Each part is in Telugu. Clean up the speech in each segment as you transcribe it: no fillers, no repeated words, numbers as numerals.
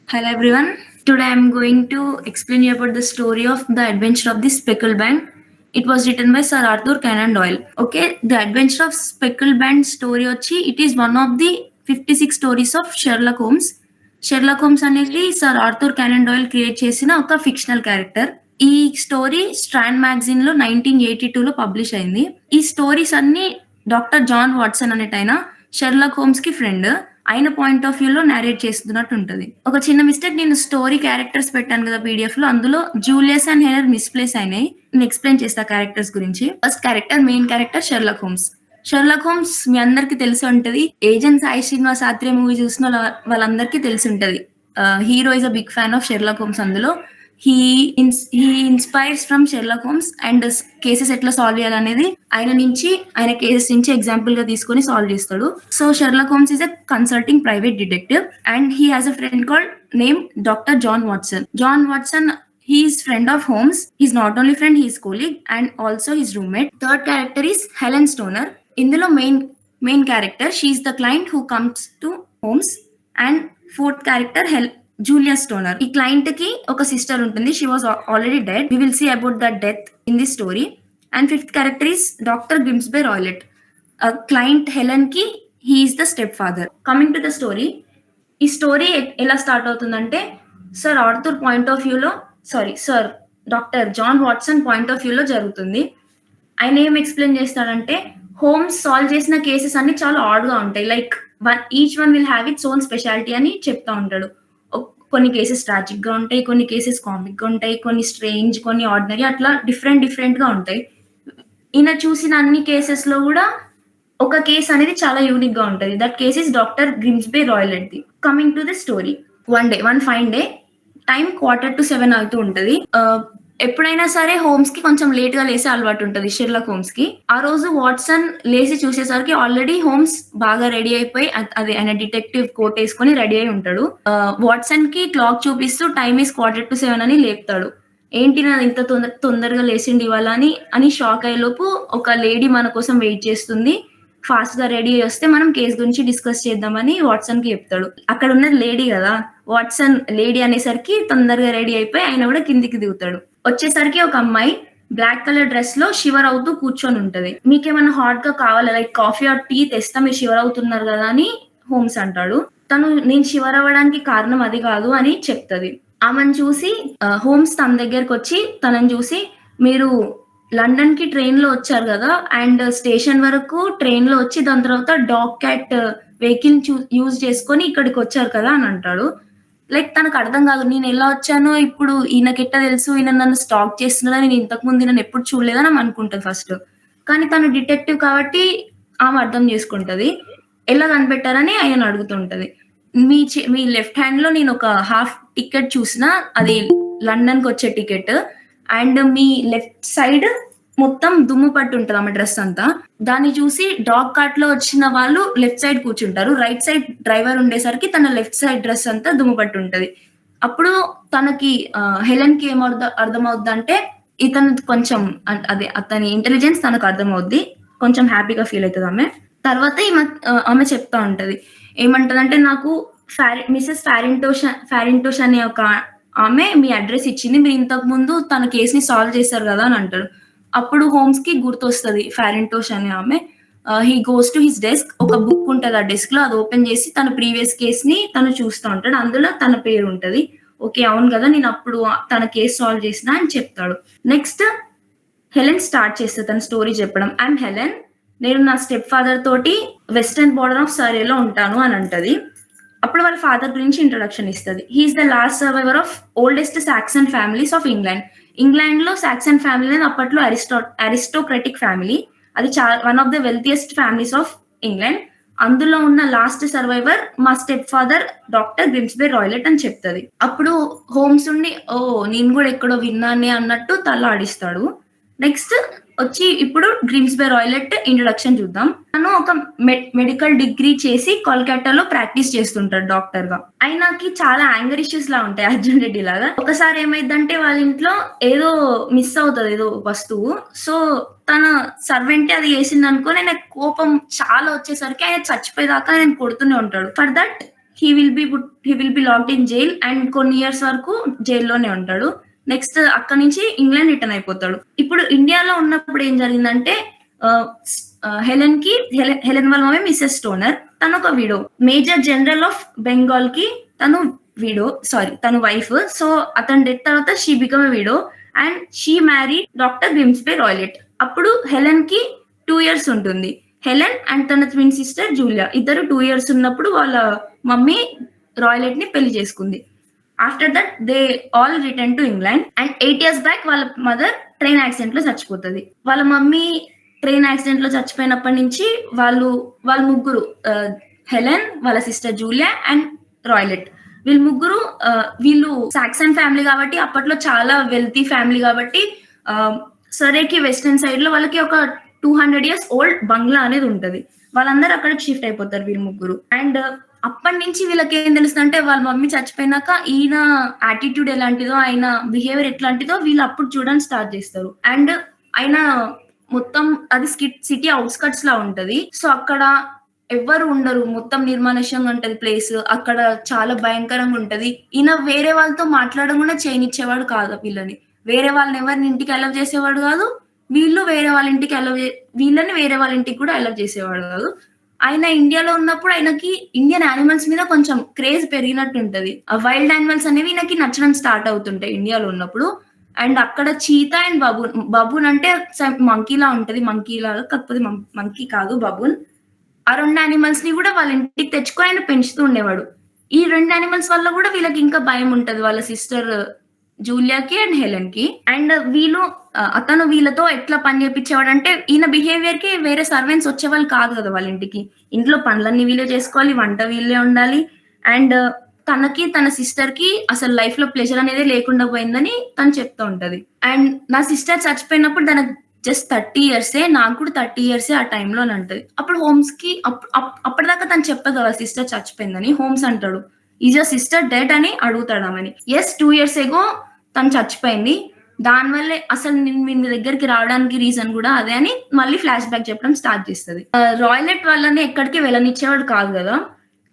Hello everyone. Today I'm going to explain you about the story of the adventure of the Speckled Band. It was written by Sir Arthur Conan Doyle. Okay, the adventure of Speckled Band story వచ్చి it is one of the 56 stories of Sherlock Holmes. Sherlock Holmes అనేది sir Arthur Conan Doyle create చేసిన ఒక ఫిక్షనల్ క్యారెక్టర్. ఈ స్టోరీ స్ట్రాండ్ మ్యాగజైన్ లో 1982లో పబ్లిష్ అయింది. ఈ స్టోరీస్ అన్ని డాక్టర్ జాన్ వాట్సన్ అనేటైన షెర్లాక్ హోమ్స్ కి ఫ్రెండ్ ఆయన పాయింట్ ఆఫ్ వ్యూ లో నేరేట్ చేస్తున్నట్టు ఉంటది. ఒక చిన్న మిస్టేక్, నేను స్టోరీ క్యారెక్టర్స్ పెట్టాను కదా పీడిఎఫ్ లో, అందులో జూలియస్ అండ్ హెనర్ మిస్ప్లేస్ అయినాయి. నేను ఎక్స్ప్లెయిన్ చేస్తా క్యారెక్టర్స్ గురించి. First character, main character Sherlock Holmes. Sherlock Holmes మీ అందరికి తెలిసి ఉంటది. ఏజెంట్ సాయి శ్రీనివాస్ ఆత్రేయ మూవీ చూసిన వాళ్ళందరికీ తెలిసి ఉంటది. Hero is a big fan of Sherlock Holmes. అందులో he inspires from Sherlock Holmes and cases ఎట్లా సాల్వ్ చేయాలనేది ఆయన కేసెస్ నుంచి ఎగ్జాంపుల్ గా తీసుకొని సాల్వ్ చేస్తాడు. So Sherlock Holmes is a consulting private detective and he has a friend called name doctor John Watson. John Watson, he is friend of Holmes. He's not only friend, he is colleague and also his roommate. Third character is Helen Stoner. ఇందులో main character, she is the client who comes to Holmes. And fourth character Julia Stoner. ఈ క్లయింట్ కి ఒక సిస్టర్ ఉంటుంది. She was already dead. We will see about the death in this story. And fifth character is doctor Grimesby Roylott. Client Helen కి he is the step father. Coming to the story, ఈ స్టోరీ ఎలా స్టార్ట్ అవుతుందంటే సర్ ఆర్థర్ పాయింట్ ఆఫ్ వ్యూలో sir doctor John Watson point of వ్యూలో జరుగుతుంది. ఆయన ఏం ఎక్స్ప్లెయిన్ చేస్తాడంటే, హోమ్స్ సాల్వ్ చేసిన కేసెస్ అన్ని చాలా ఆడ్ గా ఉంటాయి. Like each one will have its own speciality అని చెప్తా ఉంటాడు. కొన్ని కేసెస్ ట్రాజిక్ గా ఉంటాయి, కొన్ని కేసెస్ కామిక్ గా ఉంటాయి, కొన్ని స్ట్రేంజ్, కొన్ని ఆర్డినరీ, అట్లా డిఫరెంట్ గా ఉంటాయి. ఈయన చూసిన అన్ని కేసెస్ లో కూడా ఒక కేసు అనేది చాలా యూనిక్ గా ఉంటది. That case is doctor Grimesby Roylott ది. Coming to the story, one fine day, time 6:45 అవుతూ ఉంటది. ఎప్పుడైనా సరే హోమ్స్ కి కొంచెం లేట్ గా లేసే అలవాటు ఉంటది షెర్లాక్ హోమ్స్ కి. ఆ రోజు వాట్సన్ లేచి చూసేసరికి ఆల్రెడీ హోమ్స్ బాగా రెడీ అయిపోయి, అదే ఆయన డిటెక్టివ్ కోట్ వేసుకొని రెడీ అయి ఉంటాడు. వాట్సన్ కి క్లాక్ చూపిస్తూ టైమ్ ఇస్ 6:45 అని లేపుతాడు. ఏంటి నాది ఇంత తొందరగా లేచిండి ఇవాళ అని షాక్ అయ్యేలోపు ఒక లేడీ మన కోసం వెయిట్ చేస్తుంది, ఫాస్ట్ గా రెడీ వస్తే మనం కేసు గురించి డిస్కస్ చేద్దామని వాట్సన్ కి చెప్తాడు. అక్కడ ఉన్నది లేడీ కదా, వాట్సన్ లేడీ అనేసరికి తొందరగా రెడీ అయిపోయి ఆయన కూడా కిందికి దిగుతాడు. వచ్చేసరికి ఒక అమ్మాయి బ్లాక్ కలర్ డ్రెస్ లో షివర్ అవుతూ కూర్చొని ఉంటది. మీకేమన్నా హాట్ గా కావాలా, లైక్ కాఫీ ఆర్ టీ తెస్తా, మీరు షివర్ అవుతున్నారు కదా అని హోమ్స్ అంటాడు. తను నేను షివర్ అవ్వడానికి కారణం అది కాదు అని చెప్తది. ఆమెను చూసి హోమ్స్ తన దగ్గరకు వచ్చి తనని చూసి, మీరు లండన్ కి ట్రైన్ లో వచ్చారు కదా, అండ్ స్టేషన్ వరకు ట్రైన్ లో వచ్చి దాని తర్వాత డాగ్ క్యాట్ వెహికల్ యూజ్ చేసుకొని ఇక్కడికి వచ్చారు కదా అని అంటాడు. లైక్ తనకు అర్థం కాదు, నేను ఎలా వచ్చానో ఇప్పుడు ఈయనకెట్ట తెలుసు, ఈయన నన్ను స్టాక్ చేస్తున్నాడా, నేను ఇంతకు ముందు ఈయనను ఎప్పుడు చూడలేదని ఆమె అనుకుంటది ఫస్ట్. కానీ తను డిటెక్టివ్ కాబట్టి ఆమె అర్థం చేసుకుంటది. ఎలా కనిపెట్టారని ఆయన అడుగుతుంటది. మీ లెఫ్ట్ హ్యాండ్ లో నేను ఒక హాఫ్ టికెట్ చూసిన, అది లండన్ కి వచ్చే ticket. And me left side మొత్తం దుమ్ము పట్టి ఉంటది ఆమె డ్రెస్ అంతా. దాన్ని చూసి డాగ్ కార్ట్ లో వచ్చిన వాళ్ళు లెఫ్ట్ సైడ్ కూర్చుంటారు, రైట్ సైడ్ డ్రైవర్ ఉండేసరికి తన లెఫ్ట్ సైడ్ డ్రెస్ అంతా దుమ్ము పట్టి ఉంటది. అప్పుడు తనకి హెలెన్ కి అర్థమవుద్ది అంటే, ఇతను కొంచెం అదే అతని ఇంటెలిజెన్స్ తనకు అర్థమవుద్ది. కొంచెం హ్యాపీగా ఫీల్ అవుతుంది ఆమె. తర్వాత ఆమె చెప్తా ఉంటది. ఏమంటదంటే, నాకు మిసెస్ ఫ్యారింటోష్ అనే ఒక ఆమె మీ అడ్రస్ ఇచ్చింది, మీరు ఇంతకు ముందు తన కేసుని సాల్వ్ చేశారు కదా అని అంటాడు. అప్పుడు హోమ్స్ కి గుర్తొస్తుంది ఫ్యారింటోష్ అనే ఆమె. He goes to his desk, ఒక బుక్ ఉంటది ఆ డెస్క్ లో, అది ఓపెన్ చేసి తన ప్రీవియస్ కేస్ ని తను చూస్తూ ఉంటాడు. అందులో తన పేరు ఉంటది. ఓకే అవును కదా, నేను అప్పుడు తన కేసు సాల్వ్ చేసిన అని చెప్తాడు. నెక్స్ట్ హెలెన్ స్టార్ట్ చేస్తుంది తన స్టోరీ చెప్పడం. ఐఎమ్ హెలెన్, నేను నా స్టెప్ ఫాదర్ తోటి వెస్టర్న్ బోర్డర్ ఆఫ్ సరేలో ఉంటాను అని అంటది. అప్పుడు వాళ్ళ ఫాదర్ గురించి ఇంట్రొడక్షన్ ఇస్తుంది. He is the last survivor of oldest Saxon families of England. England లో సాక్సన్ ఫ్యామిలీ అనేది అప్పట్లో అరిస్టోక్రటిక్ ఫ్యామిలీ. అది one of the wealthiest families of England. అందులో ఉన్న లాస్ట్ సర్వైవర్ మా step father doctor Grimesby Roylott అని చెప్తుంది. అప్పుడు హోమ్స్ ఉండి, ఓ నేను కూడా ఎక్కడో విన్నానే అన్నట్టు తల ఆడిస్తాడు. నెక్స్ట్ వచ్చి ఇప్పుడు గ్రిమ్స్బే రాయిలెట్ ఇంట్రొడక్షన్ చూద్దాం. తను ఒక మెడికల్ డిగ్రీ చేసి కోల్కతాలో ప్రాక్టీస్ చేస్తుంటాడు డాక్టర్ గా. ఆయనకి చాలా యాంగర్ ఇష్యూస్ లా ఉంటాయి అర్జున్ రెడ్డి లాగా. ఒకసారి ఏమైందంటే వాళ్ళ ఇంట్లో ఏదో మిస్ అవుతుంది, ఏదో వస్తువు. సో తన సర్వెంట్ అది వేసింది అనుకో, ఆయన కోపం చాలా వచ్చేసరికి ఆయన చచ్చిపోయేదాకా ఆయన కొడుతూనే ఉంటాడు. For that he will be locked in jail and కొన్ని ఇయర్స్ వరకు జైల్లోనే ఉంటాడు. నెక్స్ట్ అక్కడి నుంచి ఇంగ్లాండ్ రిటర్న్ అయిపోతాడు. ఇప్పుడు ఇండియాలో ఉన్నప్పుడు ఏం జరిగిందంటే హెలెన్ వాళ్ళ మమ్మీ మిసెస్ స్టోనర్, తను ఒక widow. Major general of Bengal కి తను తను వైఫ్. సో అతని డెత్ తర్వాత she become a widow and she marry doctor Grimesby Roylott. అప్పుడు హెలెన్ కి 2 years ఉంటుంది. హెలెన్ అండ్ తన ట్విన్ సిస్టర్ జూలియా ఇద్దరు 2 years ఉన్నప్పుడు వాళ్ళ మమ్మీ రాయిలెట్ ని పెళ్లి చేసుకుంది. After that they all return to England and 8 years back వాళ్ళ మదర్ ట్రైన్ యాక్సిడెంట్ లో చచ్చిపోతుంది. వాళ్ళ మమ్మీ ట్రైన్ యాక్సిడెంట్ లో చచ్చిపోయినప్పటి నుంచి వాళ్ళ ముగ్గురు, హెలెన్, వాళ్ళ సిస్టర్ జూలియా అండ్ రాయిలెట్, వీళ్ళు సాక్సన్ ఫ్యామిలీ కాబట్టి అప్పట్లో చాలా వెల్తీ ఫ్యామిలీ కాబట్టి సరేకి వెస్టర్న్ సైడ్ లో వాళ్ళకి ఒక 200 years ఓల్డ్ బంగ్లా అనేది ఉంటది. వాళ్ళందరూ అక్కడికి షిఫ్ట్ అయిపోతారు వీళ్ళు ముగ్గురు. అండ్ అప్పటి నుంచి వీళ్ళకి ఏం తెలుస్తుందంటే వాళ్ళ మమ్మీ చచ్చిపోయినాక ఈయన యాటిట్యూడ్ ఎలాంటిదో, ఆయన బిహేవియర్ ఎట్లాంటిదో వీళ్ళు అప్పుడు చూడడం స్టార్ట్ చేస్తారు. అండ్ ఆయన మొత్తం అది సిటీ అవుట్స్కట్స్ లా ఉంటది. సో అక్కడ ఎవ్వరు ఉండరు, మొత్తం నిర్మానుష్యంగా ఉంటది ప్లేస్. అక్కడ చాలా భయంకరంగా ఉంటది. ఈయన వేరే వాళ్ళతో మాట్లాడడం కూడా చేయనిచ్చేవాడు కాదు వీళ్ళని. వేరే వాళ్ళని ఎవరిని ఇంటికి అలౌ చేసేవాడు కాదు. వీళ్ళని వేరే వాళ్ళ ఇంటికి కూడా అలౌ చేసేవాడు కాదు. ఆయన ఇండియాలో ఉన్నప్పుడు ఆయనకి ఇండియన్ యానిమల్స్ మీద కొంచెం క్రేజ్ పెరిగినట్టు ఉంటది. ఆ వైల్డ్ యానిమల్స్ అనేవి ఈయనకి నచ్చడం స్టార్ట్ అవుతుంటాయి ఇండియాలో ఉన్నప్పుడు. అండ్ అక్కడ చీతా అండ్ బబూన్ అంటే మంకీలా ఉంటది, మంకీలాగా, కాకపోతే మంకీ కాదు బబూన్. ఆ 2 యానిమల్స్ ని కూడా వాళ్ళ ఇంటికి తెచ్చుకొని ఆయన పెంచుతూ ఉండేవాడు. ఈ 2 యానిమల్స్ వల్ల కూడా వీళ్ళకి ఇంకా భయం ఉంటది వాళ్ళ సిస్టర్ జూలియాకి అండ్ హెలెన్ కి. అండ్ అతను వీళ్ళతో ఎట్లా పని చేపించేవాడు అంటే, ఈయన బిహేవియర్ కి వేరే సర్వెంట్స్ వచ్చేవాళ్ళు కాదు కదా వాళ్ళ ఇంటికి. ఇంట్లో పనులన్నీ వీళ్ళే చేసుకోవాలి, వంట వీళ్ళే ఉండాలి. అండ్ తనకి తన సిస్టర్ కి అసలు లైఫ్ లో ప్లెజర్ అనేది లేకుండా పోయిందని తను చెప్తూ ఉంటది. అండ్ నా సిస్టర్ చచ్చిపోయినప్పుడు తనకు జస్ట్ 30 years, నాకు కూడా 30 years ఆ టైంలో అని అంటది. అప్పుడు హోమ్స్ కి అప్పటిదాకా తను చెప్పదు వాళ్ళ సిస్టర్ చచ్చిపోయిందని. హోమ్స్ అంటాడు, ఈజ్ యువర్ సిస్టర్ డెడ్ అని అడుగుతాడు ఆమెని. ఎస్, 2 years ago తను చచ్చిపోయింది, దానివల్లే అసలు నేను మీ దగ్గరికి రావడానికి రీజన్ కూడా అదే అని మళ్ళీ ఫ్లాష్ బ్యాక్ చెప్పడం స్టార్ట్ చేస్తుంది. రాయిలెట్ వాళ్ళని ఎక్కడికి వెళ్ళనిచ్చేవాడు కాదు కదా,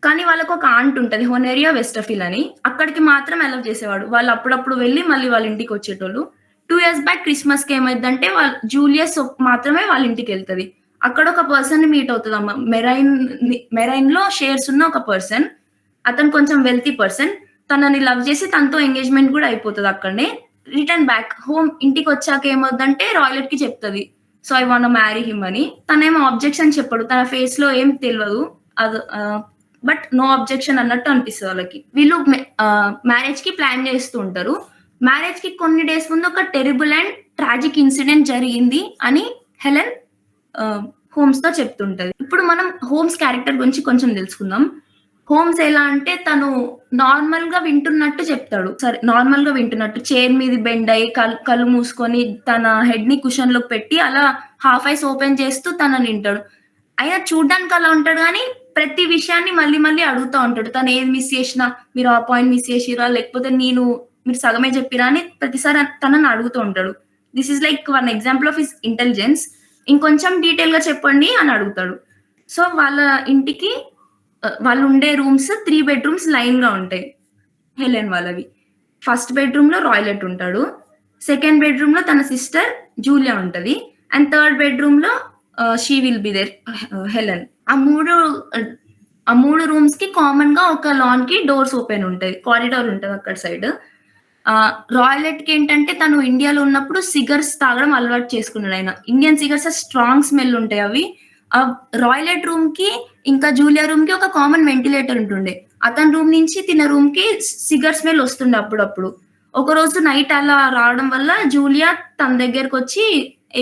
కానీ వాళ్ళకు ఒక ఆంట్ ఉంటది, హొనేరియా వెస్టఫిల్ అని. అక్కడికి మాత్రం అలౌ చేసేవాడు. వాళ్ళు అప్పుడప్పుడు వెళ్ళి మళ్ళీ వాళ్ళ ఇంటికి వచ్చేటోళ్ళు. 2 years బ్యాక్ క్రిస్మస్ కి ఏమైందంటే జూలియస్ మాత్రమే వాళ్ళ ఇంటికి వెళ్తది. అక్కడ ఒక పర్సన్ ని మీట్ అవుతుంది అమ్మ. మెరైన్ లో షేర్స్ ఉన్న ఒక పర్సన్. అతను కొంచెం వెల్తీ పర్సన్. తనని లవ్ చేసి తనతో ఎంగేజ్మెంట్ కూడా అయిపోతుంది అక్కడనే. రిటర్న్ బ్యాక్ హోమ్ ఇంటికి వచ్చాక ఏమవుతుందంటే రాయిలెట్ కి చెప్తుంది, so I want marry him అని. తనేమో అబ్జెక్షన్ చెప్పడు, తన ఫేస్ లో ఏం తెలియదు అది, బట్ నో అబ్జెక్షన్ అన్నట్టు అనిపిస్తుంది వాళ్ళకి. వీళ్ళు మ్యారేజ్ కి ప్లాన్ చేస్తూ ఉంటారు. మ్యారేజ్ కి కొన్ని డేస్ ముందు ఒక టెరిబుల్ అండ్ ట్రాజిక్ ఇన్సిడెంట్ జరిగింది అని హెలెన్ హోమ్స్ తో చెప్తుంటది. ఇప్పుడు మనం హోమ్స్ క్యారెక్టర్ గురించి కొంచెం తెలుసుకుందాం. హోమ్స్ ఎలా అంటే తను నార్మల్ గా వింటున్నట్టు చెప్తాడు. సరే, నార్మల్ గా వింటున్నట్టు చైర్ మీద బెండ్ అయ్యి కళ్ళు మూసుకొని తన హెడ్ ని కుషన్ లో పెట్టి అలా హాఫ్ ఐస్ ఓపెన్ చేస్తూ తనని వింటాడు. అయినా చూడ్డానికి అలా ఉంటాడు కానీ ప్రతి విషయాన్ని మళ్ళీ మళ్ళీ అడుగుతూ ఉంటాడు. తను ఏది మిస్ చేసినా, మీరు ఆ పాయింట్ మిస్ చేసిరా, లేకపోతే మీరు సగమే చెప్పిరా అని ప్రతిసారి తనని అడుగుతూ ఉంటాడు. This is like one example of his intelligence. ఇంకొంచెం డీటెయిల్ గా చెప్పండి అని అడుగుతాడు. సో వాళ్ళ ఇంటికి వాళ్ళు ఉండే రూమ్స్ 3 bedrooms లైన్ గా ఉంటాయి హెలెన్ వాళ్ళవి. ఫస్ట్ బెడ్రూమ్ లో రాయిలెట్ ఉంటాడు, సెకండ్ బెడ్రూమ్ లో తన సిస్టర్ జూలియా ఉంటది, అండ్ థర్డ్ బెడ్రూమ్ లో she will be there Helen. ఆ మూడు రూమ్స్ కి కామన్ గా ఒక లాన్ కి డోర్స్ ఓపెన్ ఉంటాయి, కారిడార్ ఉంటది అక్కడ సైడ్. రాయిలెట్ కి ఏంటంటే తను ఇండియాలో ఉన్నప్పుడు సిగర్స్ తాగడం అలవాటు చేసుకున్నాడు ఆయన. ఇండియన్ సిగర్స్ స్ట్రాంగ్ స్మెల్ ఉంటాయి అవి. ఆ రాయిలెట్ రూమ్ కి ఇంకా జూలియా రూమ్ కి ఒక కామన్ వెంటిలేటర్ ఉంటుండే. అతని రూమ్ నుంచి తిన రూమ్ కి సిగర్ స్మెల్ వస్తుండే అప్పుడప్పుడు. ఒక రోజు నైట్ అలా రావడం వల్ల జూలియా తన దగ్గరకు వచ్చి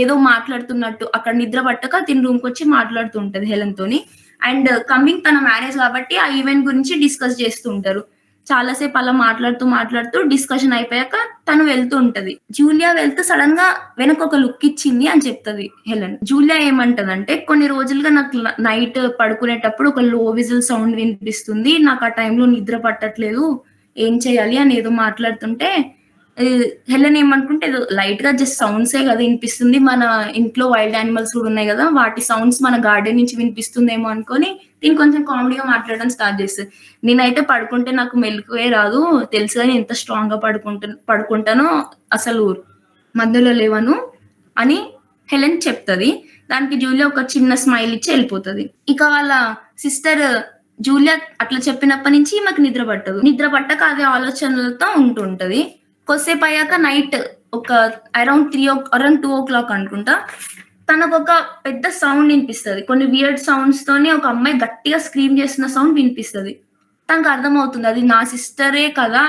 ఏదో మాట్లాడుతున్నట్టు, అక్కడ నిద్ర పట్టక తిన రూమ్ కి వచ్చి మాట్లాడుతూ ఉంటది హెలెన్ తోని. అండ్ కమింగ్ తన మ్యారేజ్ కాబట్టి ఆ ఈవెంట్ గురించి డిస్కస్ చేస్తూ ఉంటారు. చాలాసేపు అలా మాట్లాడుతూ డిస్కషన్ అయిపోయాక తను వెళ్తూ ఉంటది. జూలియా వెళ్తూ సడన్ గా వెనక ఒక లుక్ ఇచ్చింది అని చెప్తది హెలెన్. జూలియా ఏమంటదంటే, కొన్ని రోజులుగా నాకు నైట్ పడుకునేటప్పుడు ఒక లో విజిల్ సౌండ్ వినిపిస్తుంది, నాకు ఆ టైంలో నిద్ర పట్టట్లేదు, ఏం చేయాలి అని ఏదో మాట్లాడుతుంటే హెలెన్ ఏమనుకుంటే ఏదో లైట్‌గా జస్ట్ సౌండ్సే గదా ఇనిపిస్తుంది. మన ఇంట్లో వైల్డ్ యానిమల్స్ గూడా ఉన్నాయి గదా! వాటి సౌండ్స్ మన గార్డెన్ నుంచి వినిపిస్తుందేమో అనుకోని తిను కొంచెం కామెడీగా మాట్లాడడం స్టార్ట్ చేస్తది. నేనైతే పడుకుంటే నాకు మెలుకువే రాదు. తెలుసు గాని ఎంత స్ట్రాంగ్‌గా పడుకుంటానో అసలు మధ్యలో లేవను అని హెలెన్ చెప్తది. దానికి జూలియా ఒక చిన్న స్మైల్ ఇచ్చి ఎళ్ళిపోతది. ఇక వాళ్ళ సిస్టర్ జూలియా అట్లా చెప్పినప్పటి నుంచి ఈమెకు నిద్ర పట్టదు. నిద్ర పట్టక అదే ఆలోచనలతో ఉంటది. కొద్దిసేపయ్యాక నైట్ ఒక అరౌండ్ 2:00 అనుకుంటా. తనకొక పెద్ద సౌండ్ ఇనిపిస్తది. కొన్ని వియర్డ్ సౌండ్స్‌తోని ఒక అమ్మాయి గట్టిగా స్క్రీమ్ చేస్తున్న సౌండ్ వినిపిస్తది. తనకర్థమవుతుంది. అది నా సిస్టరే కదా!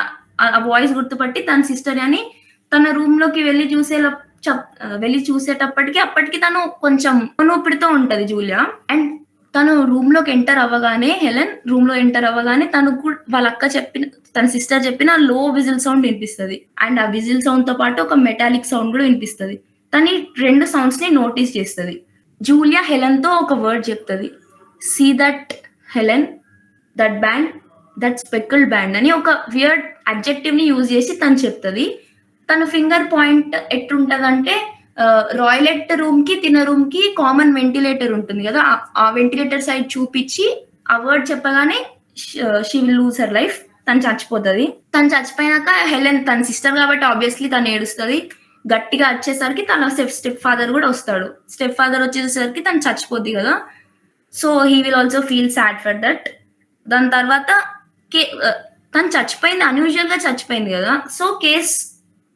ఆ వాయిస్ గుర్తుపట్టి తన సిస్టరే అని తన రూమ్‌లోకి వెళ్లి చూసేటప్పటికి అప్పటికి తను కొంచెం ఊపిరితో ఉంటది జూలియా. అండ్ తను రూమ్‌లోకి హెలెన్ రూమ్‌లో ఎంటర్ అవ్వగానే వాళ్ళ అక్క తన సిస్టర్ చెప్పిన లో విజిల్ సౌండ్ వినిపిస్తది. అండ్ ఆ విజిల్ సౌండ్‌తో పాటు ఒక మెటాలిక్ సౌండ్ గూడా వినిపిస్తది. తను 2 సౌండ్స్‌ని నోటీస్ చేస్తది. జూలియా హెలెన్‌తో ఒక వర్డ్ చెప్తది. See that Helen, that band, that speckled band అని ఒక వియర్డ్ అడ్జెక్టివ్‌ని యూజ్ చేసి తను చెప్తది. తన ఫింగర్ పాయింట్ ఎట్టుంటదంటే రాయిలెట్ రూమ్‌కి, తిన రూమ్‌కి కామన్ వెంటిలేటర్ ఉంటుంది గదా! ఆ వెంటిలేటర్ సైడ్ చూపిచ్చి ఆ వర్డ్ చెప్పగానే she will lose her life. తను చచ్చిపోతది. తను చచ్చిపోయినాక హెలెన్ తన సిస్టర్ కాబట్టి ఆబ్వియస్లీ తను ఏడుస్తది. గట్టిగా అరిచేసరికి తన స్టెప్ ఫాదర్ గూడా వస్తాడు. స్టెప్ ఫాదర్ వచ్చేసరికి తను చచ్చిపోద్ది గదా! So, he will also feel sad for that. దాని తర్వాత కే తను చచ్చిపోయింది అన్‌యూజువల్‌గా చచ్చిపోయింది గదా! సో, కేస్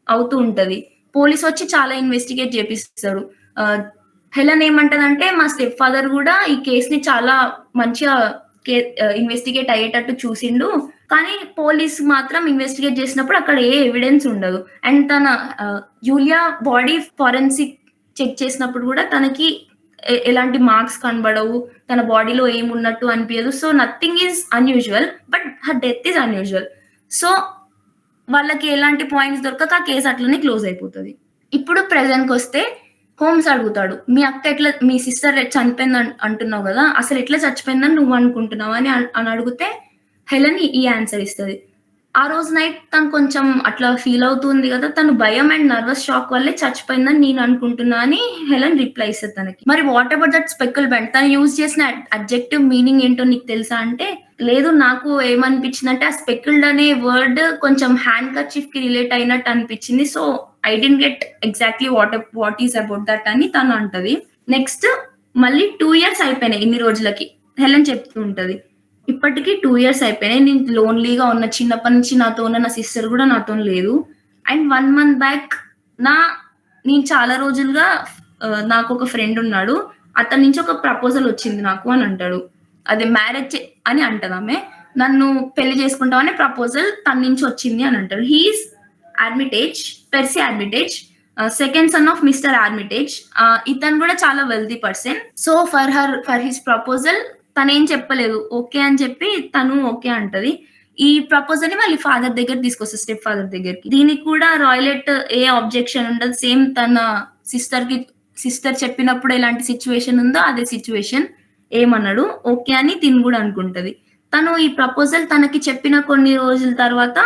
అవుతూ ఉంటది. పోలీసొచ్చి చాలా ఇన్వెస్టిగేట్ చేపిస్తారు. ఆహ్, హెలెన్ ఏమంటదంటే, మా స్టెప్ ఫాదర్ గూడా ఈ కేస్‌ని చాలా మంచిగా ఇన్వెస్టిగేట్ అయ్యేటట్టు చూసిండు. కానీ పోలీస్ మాత్రం ఇన్వెస్టిగేట్ చేసినప్పుడు అక్కడ ఏ ఎవిడెన్స్ ఉండదు. And Julia body forensic check చేసినప్పుడు గూడా తనకి ఎలాంటి మార్క్స్ కనబడవు. తన బాడీలో ఏమున్నట్టు అనిపియదు. So, nothing is unusual. But her death is unusual. So, వాళ్ళకి ఎలాంటి పాయింట్స్ దొరకక ఆ కేస్ అట్లనే క్లోజ్ అయిపోతది. ఇప్పుడు ప్రెజెంట్‌కొస్తే హోమ్స్ అడుగుతాడు. మీ సిస్టర్ చనిపోయింది అంటున్నావు గదా! అసలెట్లా చచ్చిపోయిందని నువ్వనుకుంటున్నావు అని అడిగితే హెలెన్ ఈ ఆన్సర్ ఇస్తది. ఆ రోజు నైట్ తను కొంచెం అట్లా ఫీల్ అవుతుంది గదా! తను భయం అండ్ నర్వస్ షాక్ వల్లే చచ్చిపోయిందని నేను అనుకుంటున్నా అని హెలెన్ రిప్లై ఇస్తది తనకి. మరి what about that speckle band? తను యూజ్ చేసిన అడ్జెక్టివ్ మీనింగ్ ఏంటో నీకు తెలుసా అంటే, లేదు నాకు ఏమనిపించిందంటే ఆ స్పెకిల్డ్ అనే వర్డ్ కొంచెం హ్యాండ్ కర్చీఫ్‌కి రిలేట్ అయినట్టు అనిపించింది. So, I didn't get exactly what is about that అని తను అంటది. నెక్స్ట్ మళ్ళీ 2 ఇయర్స్ అయిపోయినాయి ఇన్ని రోజులకి. హెలెన్ చెప్తూ ఉంటది. ఇప్పటికి 2 ఇయర్స్ అయిపోయినాయి. నేను లోన్‌లీగా ఉన్న. చిన్నప్పటి నుంచి నాతో ఉన్న నా సిస్టర్ గూడా నాతోని లేదు. అండ్ 1 మంత్ బ్యాక్ నా నేను చాలా రోజులుగా నాకొక ఫ్రెండ్ ఉన్నాడు. అతని నుంచి ఒక ప్రపోజల్ వచ్చింది నాకు అని అంటాడు. అది మ్యారేజ్ అని అంటదామె. నన్ను పెళ్లి చేసుకుంటావా అనే ప్రపోజల్ తన నుంచి వచ్చింది అని అంటాడు. He is Armitage, Percy Armitage. Second son of mister Armitage. ఇతను గూడా చాలా wealthy person. So, for his proposal తనేం చెప్పలేదు. ఓకే అని చెప్పి తను ఓకే అంటది. ఈ ప్రపోజల్‌ని మళ్ళీ ఫాదర్ దగ్గరికి తీసుకొస్తది. స్టెప్ ఫాదర్ దగ్గరికి. దీనికి కూడా రాయలెట్ ఏ అబ్జెక్షన్ ఉండదు. సేమ్ తన సిస్టర్‌కి సిస్టర్ చెప్పినప్పుడు ఎలాంటి సిట్యుయేషన్ ఉందో అదే సిట్యుయేషన్. ఏమనడు. ఓకే అని తిను గూడా అనుకుంటది. తను ఈ ప్రపోజల్ తనకి చెప్పిన కొన్ని రోజుల తర్వాత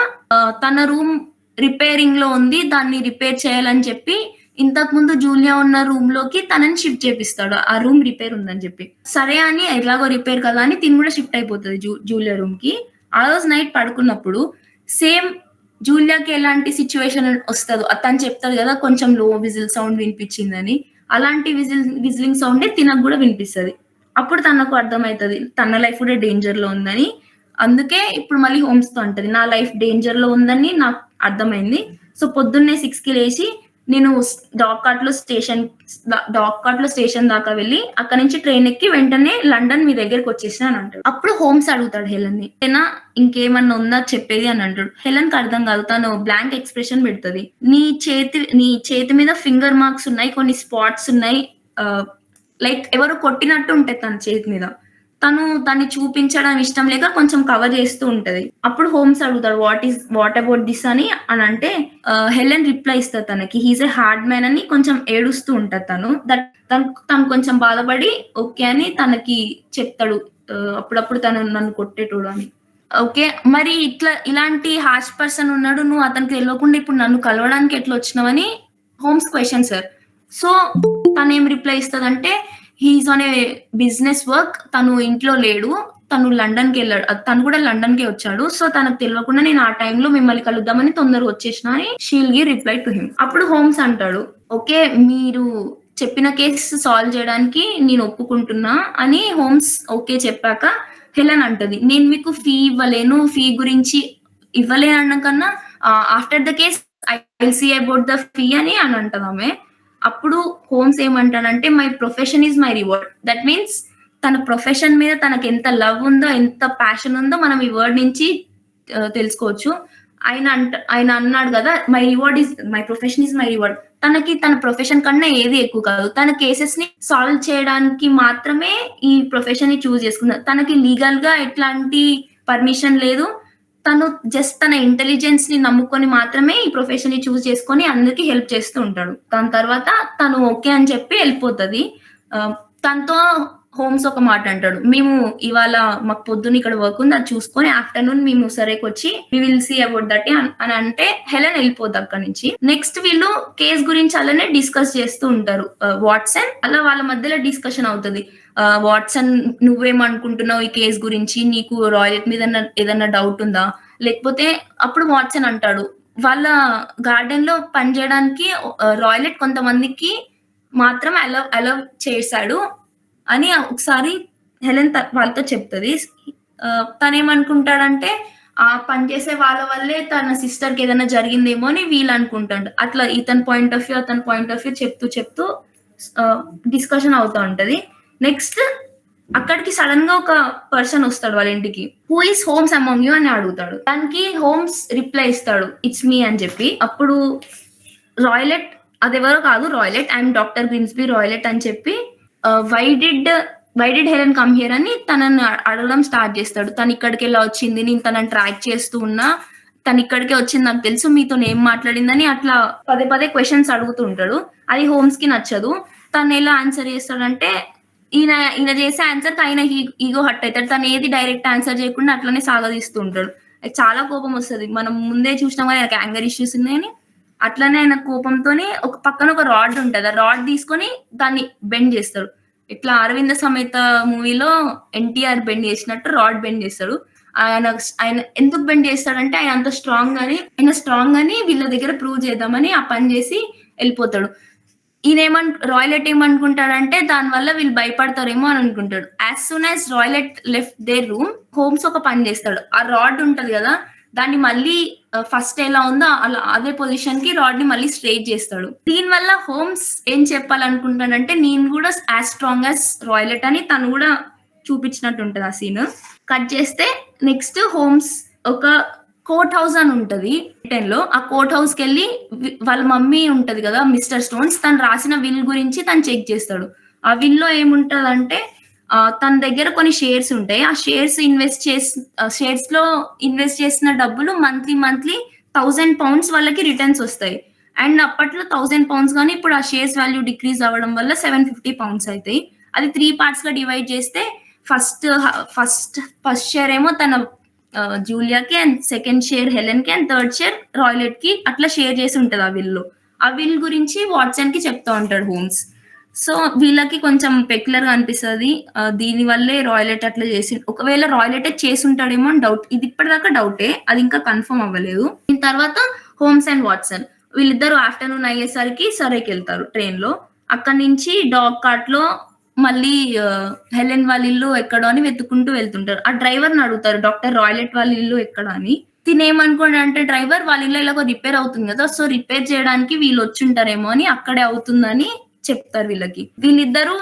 తన రూమ్ రిపేరింగ్‌లో ఉంది. దాన్ని రిపేర్ చేయాలని చెప్పి ఇంతకుముందు జూలియా ఉన్న రూమ్‌లోకి తనని షిఫ్ట్ చేపిస్తాడు. ఆ రూమ్ రిపేర్ ఉందని చెప్పి. సరే అని ఎలాగో రిపేర్ కదా అని తిను కూడా షిఫ్ట్ అయిపోతది జూలియా రూమ్‌కి. ఆ రోజు నైట్ పడుకున్నప్పుడు సేమ్ జూలియాకి ఎలాంటి సిట్యుయేషన్ వస్తదో తను చెప్తది కదా! కొంచెం లో విజిల్ సౌండ్ వినిపించిందని. అలాంటి విజిలింగ్ సౌండే తినకు కూడా వినిపిస్తది. అప్పుడు తనకు అర్థమైతది. తన లైఫ్ కూడా డేంజర్‌లో ఉందని. అందుకే ఇప్పుడు మళ్ళీ హోమ్స్‌తో అంటది. నా లైఫ్ డేంజర్‌లో ఉందని నాకు అర్థమైంది. సో, పొద్దున్నే 6కి లేచి నేను డాగ్ కార్ట్‌లో స్టేషన్ దాకా వెళ్ళి అక్కడి నుంచి ట్రైన్ ఎక్కి వెంటనే లండన్ మీ దగ్గరికొచ్చేసినా అని అంటాడు. అప్పుడు హోమ్స్ అడుగుతాడు హెలెన్‌ని. "ఏనా ఇంకేమన్నా ఉందా చెప్పేది" అని అంటాడు. హెలెన్‌కి అర్థం కాదు. తను బ్లాంక్ ఎక్స్‌ప్రెషన్ పెడతది. నీ చేతి మీద ఫింగర్ మార్క్స్ ఉన్నాయి. కొన్ని స్పాట్స్ ఉన్నాయి. ఆహ్, లైక్ ఎవరో కొట్టినట్టు ఉంటది తన చేతి మీద. తను దాన్ని చూపించడం ఇష్టం లేక కొంచెం కవర్ చేస్తూ ఉంటది. అప్పుడు హోమ్స్ అడుగుతాడు వాట్ అబౌట్ దిస్ అని అంటే హెలెన్ రిప్లై ఇస్తది తనకి. He is a hard man అని కొంచెం ఏడుస్తూ ఉంటది తను. తను కొంచెం బాధపడి ఓకే అని తనకి చెప్తాడు. అప్పుడప్పుడు తను నన్ను కొట్టేటోడు అని. ఓకే. మరి ఇలాంటి హార్ష్ పర్సన్ ఉన్నాడు. నువ్వు అతనికి తెలవకుండా ఇప్పుడు నన్ను కలవడానికి ఎట్లా వచ్చినావని హోమ్స్ క్వెషన్ సార్. సో తనేం రిప్లై ఇస్తదంటే, he is on a business work. తను ఇంట్లో లేడు. తను లండన్‌కెళ్ళాడు. తను కూడా లండన్‌కే వచ్చాడు. సో తనకు తెలవకుండా నేను ఆ టైంలో మిమ్మల్ని కలుద్దామని తొందరగా వచ్చేసినా అని she will give reply to him. అప్పుడు హోమ్స్ అంటాడు, ఓకే. మీరు చెప్పిన కేస్ సాల్వ్ చేయడానికి నేను ఒప్పుకుంటున్నా అని హోమ్స్ ఓకే చెప్పాక హెలెన్ అంటది, నేను మీకు ఫీ ఇవ్వలేను. ఫీ గురించి ఇవ్వలేనన్న కన్నా after the case I will see about the fee అని అంటదామె. అప్పుడు హోమ్స్ ఏమంటాడంటే, my profession is my reward. That means తన ప్రొఫెషన్ మీద తనకి ఎంత లవ్ ఉందో, ఎంత ప్యాషన్ ఉందో మనం ఈ వర్డ్ నుంచి తెలుసుకోవచ్చు. ఆయన అన్నాడు కదా, my profession is my reward. తనకి తన ప్రొఫెషన్ కన్నా ఏది ఎక్కువ కాదు. తన కేసెస్ ని సాల్వ్ చేయడానికి మాత్రమే ఈ ప్రొఫెషన్ ని చూజ్ చేసుకున్నారు. తనకి లీగల్ గా ఎట్లాంటి పర్మిషన్ లేదు. తను జస్ట్ తన ఇంటెలిజెన్స్ ని నమ్ముకొని మాత్రమే ఈ ప్రొఫెషన్ ని చూజ్ చేసుకొని అందరికి హెల్ప్ చేస్తూ ఉంటాడు. దాని తర్వాత తను ఓకే అని చెప్పి వెళ్ళిపోతది. తనతో హోమ్స్ ఒక మాట అంటాడు, మేము ఇవాళ మాకు పొద్దున్న ఇక్కడ వర్క్ ఉంది, అది చూసుకొని ఆఫ్టర్నూన్ మేము సరేకొచ్చి we will see about that అని అంటే హెలెన్ వెళ్ళిపోద్ది అక్కడి నుంచి. నెక్స్ట్ వీళ్ళు కేస్ గురించి అలానే డిస్కస్ చేస్తూ ఉంటారు. వాట్సన్ అలా వాళ్ళ మధ్యలో డిస్కషన్ అవుతుంది. వాట్సన్ నువ్వేమనుకుంటున్నావు ఈ కేస్ గురించి, నీకు రాయలెట్ మీద ఏదన్నా డౌట్ ఉందా, లేకపోతే అప్పుడు వాట్సన్ అంటాడు, వాళ్ళ గార్డెన్ లో పనిచేయడానికి రాయలెట్ కొంతమందికి మాత్రం అలౌ చేశాడు అని ఒకసారి హెలెన్ వాళ్ళతో చెప్తది. తనేమనుకుంటాడంటే ఆ పనిచేసే వాళ్ళ వల్లే తన సిస్టర్ కి ఏదైనా జరిగిందేమో అని వీళ్ళు అనుకుంటాడు. అట్లా ఇతని పాయింట్ ఆఫ్ వ్యూ చెప్తూ డిస్కషన్ అవుతా ఉంటది. నెక్స్ట్ అక్కడికి సడన్ గా ఒక పర్సన్ వస్తాడు వాళ్ళ ఇంటికి. Who is Holmes among you అని అడుగుతాడు. దానికి హోమ్స్ రిప్లై ఇస్తాడు, ఇట్స్ మీ అని చెప్పి. అప్పుడు రాయలెట్ అదెవరో కాదు, Roylott I'm doctor Grimesby Roylott అని చెప్పి why did Helen come here అని తనని అడగడం స్టార్ట్ చేస్తాడు. తను ఇక్కడికి ఎలా వచ్చింది, నేను తనని ట్రాక్ చేస్తూ ఉన్నా, తను ఇక్కడికే వచ్చింది నాకు తెలుసు, మీతో ఏం మాట్లాడిందని అట్లా పదే క్వశ్చన్స్ అడుగుతూ ఉంటాడు. అది హోమ్స్ కి నచ్చదు. తను ఎలా ఆన్సర్ చేస్తాడంటే, ఈయన చేసే ఆన్సర్ కి ఆయన ఈగో హట్ అవుతాడు. తను ఏది డైరెక్ట్ ఆన్సర్ చేయకుండా అట్లనే సాగదీస్తూ ఉంటాడు. చాలా కోపం వస్తుంది. మనం ముందే చూసినాం కానీ ఆయనకి యాంగర్ ఇష్యూస్ ఉన్నాయని. అట్లనే ఆయన కోపంతోనే ఒక పక్కన ఒక రాడ్ ఉంటది. ఆ రాడ్ తీసుకొని దాన్ని బెండ్ చేస్తాడు. ఇట్లా అరవింద సమేత మూవీలో ఎన్టీఆర్ బెండ్ చేసినట్టు రాడ్ బెండ్ చేస్తాడు. ఆయన ఎందుకు బెండ్ చేస్తాడంటే ఆయన అంత స్ట్రాంగ్ అని వీళ్ళ దగ్గర ప్రూవ్ చేద్దామని ఆ పని చేసి వెళ్ళిపోతాడు. రాయలెట్ ఏమనుకుంటాడంటే దానివల్ల వీళ్ళు భయపడతారేమో అని అనుకుంటాడు. As soon as Roylott left their room, Holmes ఒక పని చేస్తాడు. ఆ రాడ్ ఉంటది కదా, దాన్ని మళ్ళీ ఫస్ట్ ఎలా ఉందో అదే పొజిషన్ కి రాడ్ ని మళ్ళీ స్ట్రైట్ చేస్తాడు. దీని వల్ల హోమ్స్ ఏం చెప్పాలనుకుంటాడంటే, నేను కూడా యాజ్ స్ట్రాంగ్ యాజ్ రాయలెట్ అని తను కూడా చూపించినట్టు ఉంటది ఆ సీన్. కట్ చేస్తే నెక్స్ట్ హోమ్స్ ఒక కోర్ట్ హౌస్ అని ఉంటది బ్రిటన్ లో. ఆ కోర్ట్ హౌస్ కి వెళ్ళి వాళ్ళ మమ్మీ ఉంటది కదా మిస్టర్ స్టోన్స్, తను రాసిన విల్ గురించి తను చెక్ చేస్తాడు. ఆ విల్ లో ఏముంటదంటే తన దగ్గర కొన్ని షేర్స్ ఉంటాయి. ఆ షేర్స్ లో ఇన్వెస్ట్ చేసిన డబ్బులు మంత్లీ 1000 పౌండ్స్ వాళ్ళకి రిటర్న్స్ వస్తాయి. అండ్ అప్పట్లో 1000 పౌండ్స్ కానీ ఇప్పుడు ఆ షేర్స్ వాల్యూ డిక్రీజ్ అవ్వడం వల్ల 750 పౌండ్స్ అవుతాయి. అది 3 పార్ట్స్ గా డివైడ్ చేస్తే ఫస్ట్ షేర్ ఏమో తన జూలియాకి, అండ్ సెకండ్ షేర్ హెలెన్ కి, అండ్ థర్డ్ షేర్ రాయలెట్ కి అట్లా షేర్ చేసి ఉంటది ఆ విల్ లో. ఆ విల్ గురించి వాట్సన్ కి చెప్తా ఉంటాడు హోమ్స్. సో వీళ్ళకి కొంచెం పెక్యులర్ గా అనిపిస్తుంది. దీని వల్లే రాయలెట్ అట్లా చేసి, ఒకవేళ రాయలెట్ చేసి ఉంటాడేమో అని డౌట్. ఇది ఇప్పటిదాకా డౌటే, అది ఇంకా కన్ఫర్మ్ అవ్వలేదు. దీని తర్వాత హోమ్స్ అండ్ వాట్సన్ వీళ్ళిద్దరు ఆఫ్టర్నూన్ అయ్యేసరికి సరేకి వెళ్తారు ట్రైన్ లో. అక్కడి నుంచి డాగ్ కార్ట్ లో మళ్ళీ హెలెన్ వాళ్ళ ఇల్లు ఎక్కడో అని వెతుక్కుంటూ వెళ్తుంటారు. ఆ డ్రైవర్ ని అడుగుతారు, డాక్టర్ రాయలెట్ వాళ్ళ ఇల్లు ఎక్కడ అని. తినేమనుకోండి డ్రైవర్ వాళ్ళ ఇల్లు ఇలా రిపేర్ అవుతుంది కదా, సో రిపేర్ చేయడానికి వీళ్ళు వచ్చి ఉంటారేమో అని అక్కడే అవుతుందని చెప్తారు వీళ్ళకి. వీళ్ళిద్దరూ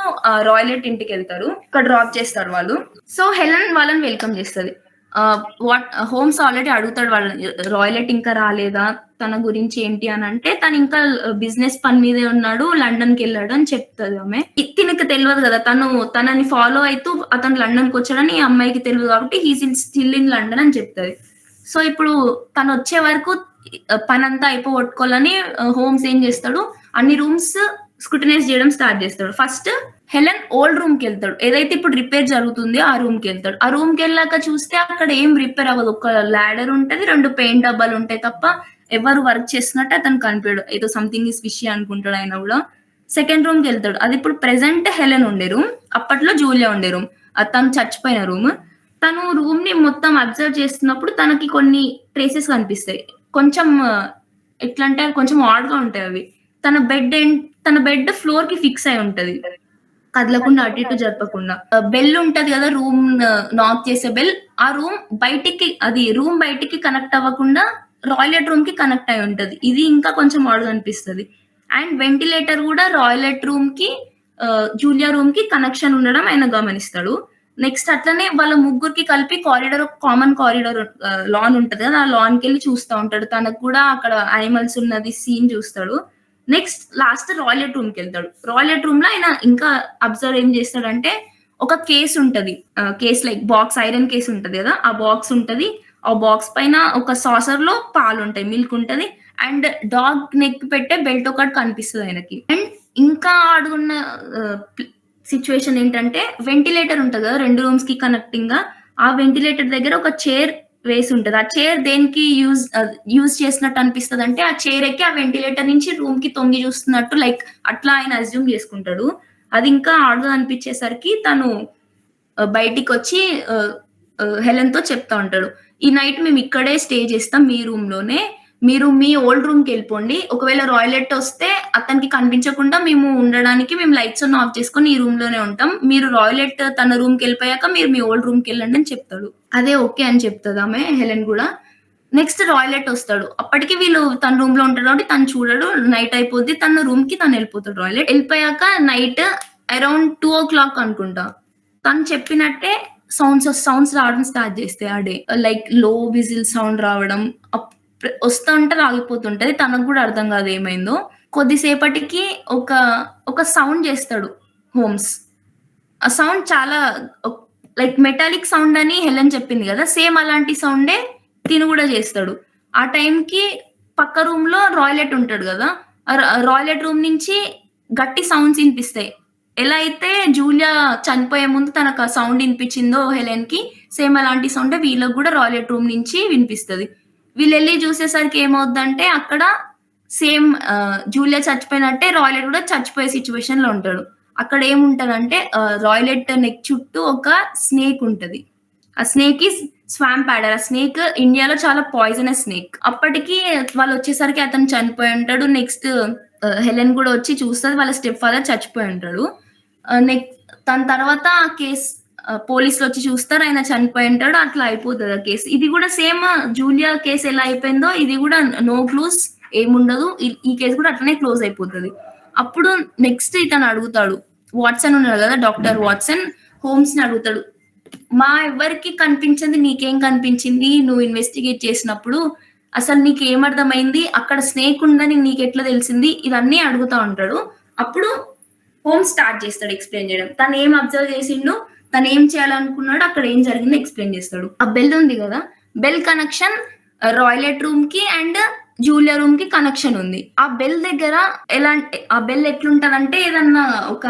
రాయలెట్ ఇంటికి వెళ్తారు. ఇక్కడ డ్రాప్ చేస్తారు వాళ్ళు. సో హెలెన్ వాళ్ళని వెల్కమ్ చేస్తుంది. హోమ్స్ ఆల్రెడీ అడుగుతాడు వాళ్ళని, రాయలెట్ ఇంకా రాలేదా, తన గురించి ఏంటి అని అంటే, తను ఇంకా బిజినెస్ పని మీదే ఉన్నాడు, లండన్ కి వెళ్ళాడు అని చెప్తుంది ఆమె. తినకు తెలియదు కదా, తనని ఫాలో అవుతూ అతను లండన్ కి వచ్చాడని ఈ అమ్మాయికి తెలియదు కాబట్టి హీస్ స్టిల్ ఇన్ లండన్ అని చెప్తుంది. సో ఇప్పుడు తను వచ్చే వరకు పని అంతా అయిపోగొట్టుకోవాలని హోమ్స్ ఏం చేస్తాడు, అన్ని రూమ్స్ స్క్రూటనైజ్ చేయడం స్టార్ట్ చేస్తాడు. ఫస్ట్ హెలెన్ ఓల్డ్ రూమ్‌కెళ్తాడు. ఏదైతే ఇప్పుడు రిపేర్ జరుగుతుందో ఆ రూమ్‌కెళ్తాడు. ఆ రూమ్‌కెళ్ళాక చూస్తే అక్కడ ఏం రిపేర్ అవ్వదు. ఒక లాడర్ ఉంటది. 2 పెయింట్ డబ్బాలుంటాయి తప్ప ఎవరు వర్క్ చేస్తున్నట్టు అతను కనిపియడు. ఏదో సంథింగ్ ఈస్ ఫిషీ అనుకుంటాడు ఆయన గూడా. సెకండ్ రూమ్‌కెళ్తాడు. అది ఇప్పుడు ప్రెజెంట్ హెలెన్ ఉండే రూమ్. అప్పట్లో జూలియా ఉండే రూమ్. తను చచ్చిపోయిన రూమ్. తను రూమ్‌ని మొత్తం అబ్జర్వ్ చేస్తున్నప్పుడు తనకి కొన్ని ట్రేసెస్ కనిపిస్తాయి. కొంచెం ఎట్లంటే అవి కొంచెం ఆడ్‌గా ఉంటాయవి. తన బెడ్ తన బెడ్ ఫ్లోర్‌కి ఫిక్స్ అయ్యి ఉంటది. కదలకుండా అటు ఇటు జరపకుండా. బెల్ ఉంటది గదా! రూమ్ నాక్ చేసే బెల్. ఆ రూమ్ బయటికి కనెక్ట్ అవ్వకుండా టాయిలెట్ రూమ్‌కి కనెక్ట్ అయ్యి ఉంటది. ఇది ఇంకా కొంచెం ఆడ్‌గా అనిపిస్తది. అండ్ వెంటిలేటర్ గూడా టాయిలెట్ రూమ్‌కి జూలియా రూమ్‌కి కనెక్షన్ ఉండడం ఆయన గమనిస్తాడు. నెక్స్ట్ అట్లనే వాళ్ళ ముగ్గురికి కలిపి కామన్ కారిడార్ లాన్ ఉంటది గదా! ఆ లాన్‌కెళ్ళి చూస్తా ఉంటాడు. తనకు కూడా అక్కడ యానిమల్స్ ఉన్నది సీన్ చూస్తాడు. నెక్స్ట్ లాస్ట్ టాయిలెట్ రూమ్‌కెళ్తాడు. టాయిలెట్ రూమ్‌లో ఆయన ఇంకా అబ్జర్వ్ ఏం చేస్తాడంటే, ఒక కేస్ ఉంటది. Case like box iron case ఉంటది గదా! ఆ బాక్స్ ఉంటది. ఆ బాక్స్ పైన ఒక సాసర్‌లో పాలుంటాయి. మిల్క్ ఉంటది. అండ్ డాగ్ నెక్ పెట్టే బెల్ట్ ఒకటి కనిపిస్తది ఆయనకి. అండ్ ఇంకా ఆడుగున్న సిట్యుయేషన్ ఏంటంటే వెంటిలేటర్ ఉంటది గదా! 2 రూమ్స్‌కి కనెక్టింగ్‌గా. ఆ వెంటిలేటర్ దగ్గర ఒక చైర్ వేసుంటది. ఆ చైర్ దేనికి యూజ్ చేసినట్టు అనిపిస్తదంటే, ఆ చైర్ ఎక్కి ఆ వెంటిలేటర్ నుంచి రూమ్‌కి తొంగి చూస్తున్నట్టు లైక్ అట్లా ఆయన అస్యూమ్ చేసుకుంటాడు. అది ఇంకా ఆడ్‌గా అనిపించేసరికి తను బయటికొచ్చి ఆహ్, హెలెన్‌తో చెప్తా ఉంటాడు. "ఈ నైట్ మేమిక్కడే స్టే చేస్తాం మీ రూమ్‌లోనే. మీరు మీ ఓల్డ్ రూమ్‌కెళ్ళిపోండి. ఒకవేళ రాయిలెట్ ఒస్తే అతనికి కనిపించకుండా మేము లైట్స్ అన్ని ఆఫ్ చేసుకొని ఈ రూమ్‌లోనే ఉంటాం. మీరు రాయిలెట్ తన రూమ్‌కెళ్ళిపోయాక మీరు మీ ఓల్డ్ రూమ్‌కెళ్ళండి" అని చెప్తాడు. అదే ఓకే అని చెప్తదామె హెలెన్ గూడా. నెక్స్ట్ రాయిలెట్ ఒస్తాడు. అప్పటికి వీళ్ళు తన రూమ్‌లో ఉంటాడు కాబట్టి తను చూడడు. నైట్ అయిపోద్ది. తన రూమ్‌కి తనెళ్ళిపోతాడు రాయిలెట్. ఎళ్ళిపోయాక నైట్ అరౌండ్ 2:00 అనుకుంటా. తను చెప్పినట్టే సౌండ్స్ రావడం స్టార్ట్ చేస్తాయి ఆ డే. లైక్ లో విజిల్ సౌండ్ రావడం. వస్తా ఉంటది, ఆగిపోతుంటది. తనకు గూడా అర్థం కాదు ఏమైందో. కొద్దిసేపటికి ఒక, ఒక సౌండ్ చేస్తాడు హోమ్స్. ఆ సౌండ్ చాలా ఒక్ లైక్ మెటాలిక్ సౌండ్ అని హెలెన్ చెప్పింది గదా! సేమ్ అలాంటి సౌండే తిను గూడా జేస్తాడు. ఆ టైంకి పక్క రూమ్‌లో రాయిలెట్ ఉంటాడు గదా! రాయిలెట్ రూమ్ నుంచి గట్టి సౌండ్స్ ఇనిపిస్తాయి. ఎలా అయితే జూలియా చనిపోయే ముందు తనకు ఆ సౌండ్ ఇనిపించిందో హెలెన్‌కి, సేమ్ అలాంటి సౌండే వీళ్ళకి గూడా రాయిలెట్ రూమ్ నుంచి వినిపిస్తది. వీళ్ళెళ్లి జూసేసరికి ఏమవుద్దంటే అక్కడ జూలియా చచ్చిపోయినట్టే రాయిలెట్ గూడా చచ్చిపోయే సిట్యుయేషన్‌లో ఉంటాడు. అక్కడేముంటదంటే రాయిలెట్ నెక్ చుట్టూ ఒక స్నేక్ ఉంటది. ఆ స్నేక్ ఈస్ స్వాంప్ యాడర్. ఆ స్నేక్ ఇండియాలో చాలా పాయిజనస్ స్నేక్. అప్పటికి వాళ్ళొచ్చేసరికి అతను చనిపోయి ఉంటాడు. నెక్స్ట్ హెలెన్ గూడా వచ్చి చూస్తది. వాళ్ళ స్టెప్ ఫాదర్ చచ్చిపోయి ఉంటాడు. ఆహ్, నెక్ దాని తర్వాత ఆ కేస్ పోలీసులొచ్చి చూస్తారు. ఆయన చనిపోయి ఉంటాడు. అట్లా అయిపోతది ఆ కేస్. ఇది గూడా సేమ్ జూలియా కేస్ ఎలా అయిపోయిందో ఇది గూడా నో క్లూస్ ఏముండదు. ఈ కేస్ గూడా అట్లనే క్లోజ్ అయిపోతది. అప్పుడు నెక్స్ట్ ఇతను అడుగుతాడు. వాట్సన్ ఉన్నాడు గదా! డాక్టర్ వాట్సన్ హోమ్స్‌ని అడుగుతాడు. ఎవ్వరికీ కనిపించింది నీకేం కనిపించింది? నువ్వు ఇన్వెస్టిగేట్ చేసినప్పుడు అసలు నీకేమర్థమైంది? అక్కడ స్నేక్ ఉందని నీకెట్లా తెలిసింది? ఇవన్నీ అడుగుతా ఉంటాడు. అప్పుడు హోమ్స్ స్టార్ట్ చేస్తాడు ఎక్స్‌ప్లెయిన్ జేయడం. తనేం అబ్జర్వ్ చేసిండు? తనేం చేయాలనుకున్నాడో, అక్కడ ఏం జరిగిందో ఎక్స్‌ప్లెయిన్ చేస్తాడు. ఆ బెల్ ఉంది గదా! బెల్ కనెక్షన్ టాయిలెట్ రూమ్‌కి అండ్ జూలియా రూమ్‌కి కనెక్షన్ ఉంది. ఆ బెల్ దగ్గర ఆ బెల్ ఎట్లుంటదంటే ఏదన్నా ఒక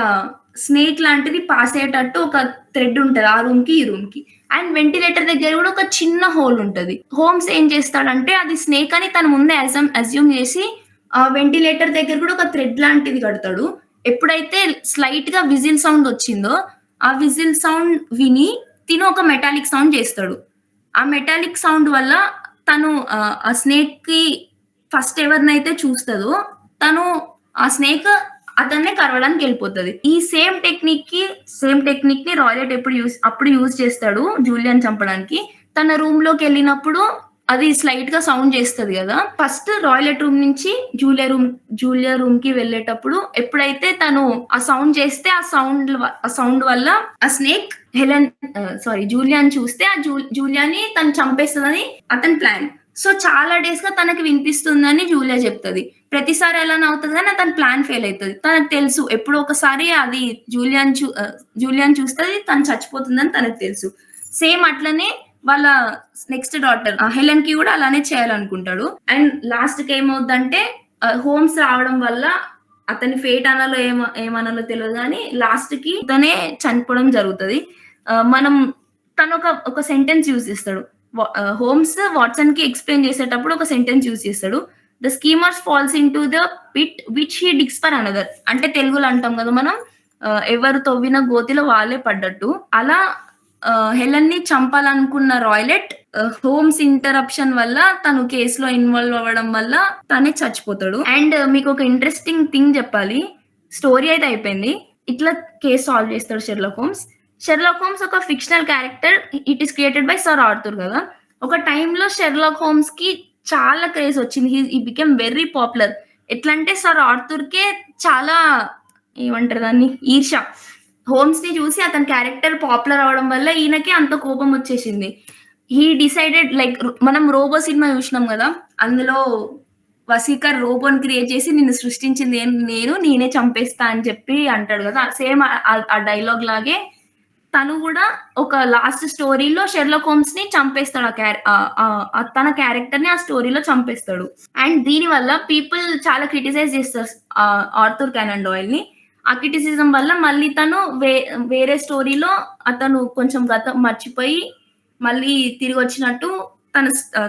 స్నేక్ లాంటిది పాస్ అయ్యేటట్టు ఒక థ్రెడ్ ఉంటది. ఆ రూమ్‌కి, ఈ రూమ్‌కి. అండ్ వెంటిలేటర్ దగ్గర గూడా ఒక చిన్న హోల్ ఉంటది. హోమ్స్ ఏం చేస్తాడంటే అది స్నేక్ అని తను ముందే అస్యూమ్ చేసి ఆ వెంటిలేటర్ దగ్గర గూడా ఒక థ్రెడ్ లాంటిది కడతాడు. ఎప్పుడైతే స్లైట్‌గా విజిల్ సౌండ్ వచ్చిందో, ఆ విజిల్ సౌండ్ విని తిను ఒక మెటాలిక్ సౌండ్ చేస్తాడు. ఆ మెటాలిక్ సౌండ్ వల్ల తను ఆ స్నేక్‌కి ఫస్ట్ ఎవరినైతే చూస్తదో, తను ఆ స్నేక్ అతన్నే కరవడానికెళ్ళిపోతది. ఈ సేమ్ టెక్నిక్‌ని రాయలెట్ అప్పుడు యూజ్ చేస్తాడు జూలియాని చంపడానికి. తన రూమ్‌లోకెళ్ళినప్పుడు అది స్లైట్‌గా సౌండ్ చేస్తది గదా! ఫస్ట్ రాయిలెట్ రూమ్ నుంచి జూలియా రూమ్‌కి వెళ్ళేటప్పుడు ఎప్పుడైతే తను ఆ సౌండ్ చేస్తే ఆ సౌండ్ వల్ల ఆ స్నేక్ జూలియాని చూస్తే ఆ జూలియాని తను చంపేస్తదని అతని ప్లాన్. సో, చాలా డేస్‌గా తనకి వినిపిస్తుందని జూలియా చెప్తది. ప్రతిసారి అలానే అవుతది గానీ తన ప్లాన్ ఫెయిల్ అయితది. తనకు తెలుసు ఎప్పుడో ఒకసారి అది జూలియాని చూస్తది. తను చచ్చిపోతుందని తనకు తెలుసు. సేమ్ అట్లనే వాళ్ళ నెక్స్ట్ డాటర్ హెలెన్‌కి గూడా అలానే చేయాలనుకుంటాడు. అండ్ లాస్ట్‌కి ఏమవుద్దంటే హోమ్స్ రావడం వల్ల అతని ఫేట్ అనాలో ఏమనాలో తెలవదు గానీ లాస్ట్‌కి తనే చనిపోవడం జరుగుతది. మనం ఒక సెంటెన్స్ యూజ్ చేస్తాడు. హోమ్స్ వాట్సన్‌కి ఎక్స్‌ప్లెయిన్ చేసేటప్పుడు ఒక సెంటెన్స్ యూజ్ చేస్తాడు. The schemer falls into the pit which he digs for another. అంటే తెలుగులో అంటాం కదా మనం ఎవరు తవ్విన గోతిలో వాళ్ళే పడ్డట్టు. అలా హెలెన్‌ని చంపాలనుకున్న రాయ్‌లెట్ హోమ్స్ ఇంటరప్షన్ వల్ల తను కేస్‌లో ఇన్వాల్వ్ అవ్వడం వల్ల తనే చచ్చిపోతాడు. అండ్ మీకొక ఇంట్రెస్టింగ్ థింగ్ చెప్పాలి. స్టోరీ అయితే అయిపోయింది. ఇట్లా కేస్ సాల్వ్ చేస్తాడు షెర్లాక్ హోమ్స్. షెర్లాక్ హోమ్స్ ఒక fictional character. It is created by sir Arthur కదా! ఒక టైమ్‌లో షెర్లాక్ హోమ్స్‌కి చాలా క్రేజ్ వచ్చింది. హి బికేమ్ వెరీ పాపులర్. ఎట్లంటే సర్ ఆర్థర్‌కే చాలా ఏమంటారు దాన్ని ఈర్ష్య. హోమ్స్‌ని చూసి అతని క్యారెక్టర్ పాపులర్ అవ్వడం వల్ల ఈయనకి అంత కోపం వచ్చేసింది. హి డిసైడెడ్ లైక్ మనం 'రోబో' సినిమా చూసినాం గదా! అందులో వసీకర్ రోబోని క్రియేట్ చేసి నిన్ను సృష్టించింది నేను నేనే చంపేస్తా అని చెప్పి అంటాడు గదా! సేమ్ ఆ డైలాగ్ లాగే తను గూడా ఒక లాస్ట్ స్టోరీలో షెర్లాక్ హోమ్స్‌ని చంపేస్తాడు. తన క్యారెక్టర్‌ని ఆ స్టోరీలో చంపేస్తాడు. అండ్ దీనివల్ల పీపుల్ చాలా క్రిటిసైజ్ చేస్తారు ఆర్థర్ కానన్ డాయిల్‌ని. ఆ క్రిటిసిజం వల్ల మళ్ళీ తను వేరే స్టోరీలో అతను కొంచెం గతం మర్చిపోయి మళ్ళీ తిరిగొచ్చినట్టు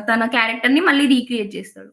తన క్యారెక్టర్‌ని మళ్ళీ రీక్రియేట్ చేస్తాడు.